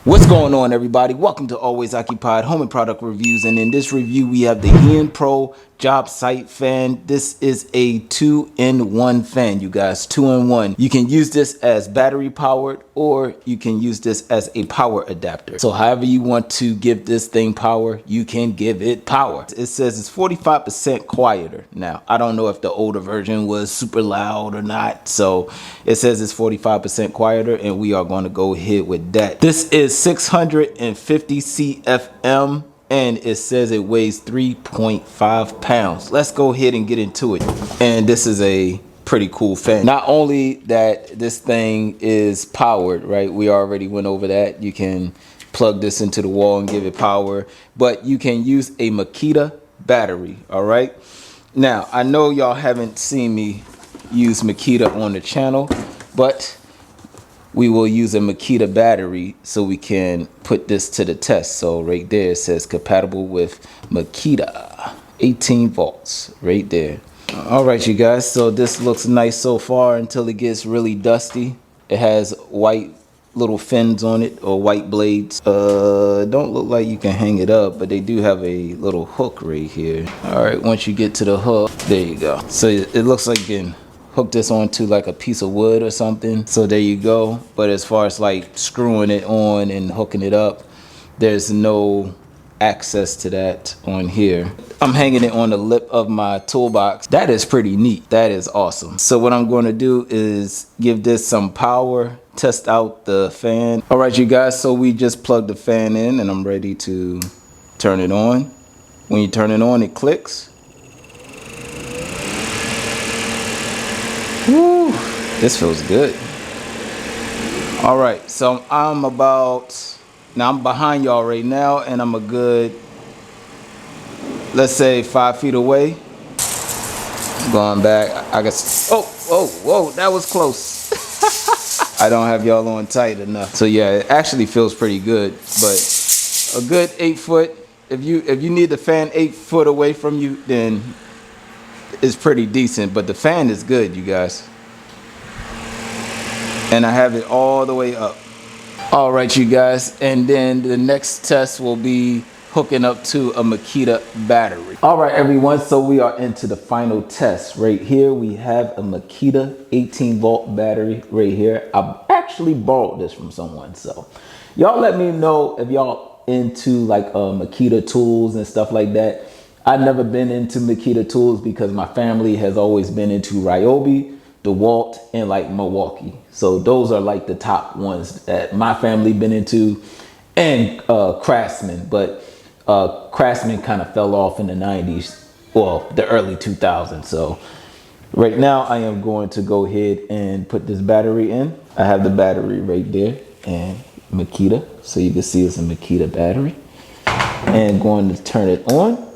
What's going on, everybody? Welcome to Always Occupied Home and Product Reviews, and in this review we have the Ian Pro Job Site Fan. This is a 2-in-1 fan, you guys. 2-in-1. You can use this as battery powered, or you can use this as a power adapter. So however you want to give this thing power, you can give it power. It says it's 45% quieter. Now, I don't know if the older version was super loud or not, so it says it's 45% quieter, and we are going to go ahead with that. This is 650 CFM, and it says it weighs 3.5 pounds. Let's go ahead and get into it. And this is a pretty cool fan. Not only that this thing is powered, right? We already went over that. You can plug this into the wall and give it power, but you can use a Makita battery. All right. Now, I know y'all haven't seen me use Makita on the channel, but we will use a Makita battery so we can put this to the test. So right there it says compatible with Makita 18 volts right there. All right, you guys, so this looks nice so far until it gets really dusty. It has white little fins on it, or white blades. Don't look like you can hang it up, but they do have a little hook right here. All right, once you get to the hook, there you go. So it looks like you can hook this onto like a piece of wood or something. So there you go. But as far as like screwing it on and hooking it up, there's no access to that on here. I'm hanging it on the lip of my toolbox. That is pretty neat. That is awesome. So what I'm going to do is give this some power, test out the fan. All right, you guys, so we just plugged the fan in and I'm ready to turn it on. When you turn it on, it clicks. Woo, this feels good. All right, so I'm behind y'all right now, and I'm a good, let's say 5 feet away. Going back, I guess, whoa, that was close. I don't have y'all on tight enough. So yeah, it actually feels pretty good, but a good 8 foot, if you need the fan 8 foot away from you, then it's pretty decent, but the fan is good, you guys. And I have it all the way up. All right, you guys, and then the next test will be hooking up to a Makita battery. All right, everyone, so we are into the final test. Right here, we have a Makita 18 volt battery right here. I actually borrowed this from someone, so y'all let me know if y'all into like Makita tools and stuff like that. I've never been into Makita tools because my family has always been into Ryobi, DeWalt, and like Milwaukee. So those are like the top ones that my family been into, and Craftsman. But Craftsman kind of fell off in the 90s, well, the early 2000s. So right now I am going to go ahead and put this battery in. I have the battery right there, and Makita, so you can see it's a Makita battery, and going to turn it on.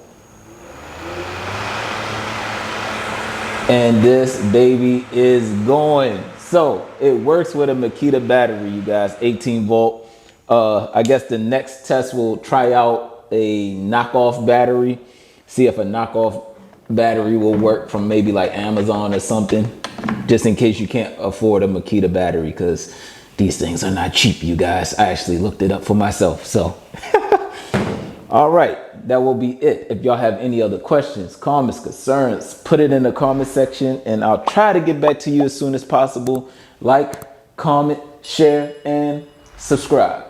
And this baby is going. So it works with a Makita battery, you guys, 18 volt. I guess the next test will try out a knockoff battery, see if a knockoff battery will work from maybe like Amazon or something, just in case you can't afford a Makita battery, because these things are not cheap, you guys. I actually looked it up for myself, so. All right, that will be it. If y'all have any other questions, comments, concerns, put it in the comment section and I'll try to get back to you as soon as possible. Like, comment, share, and subscribe.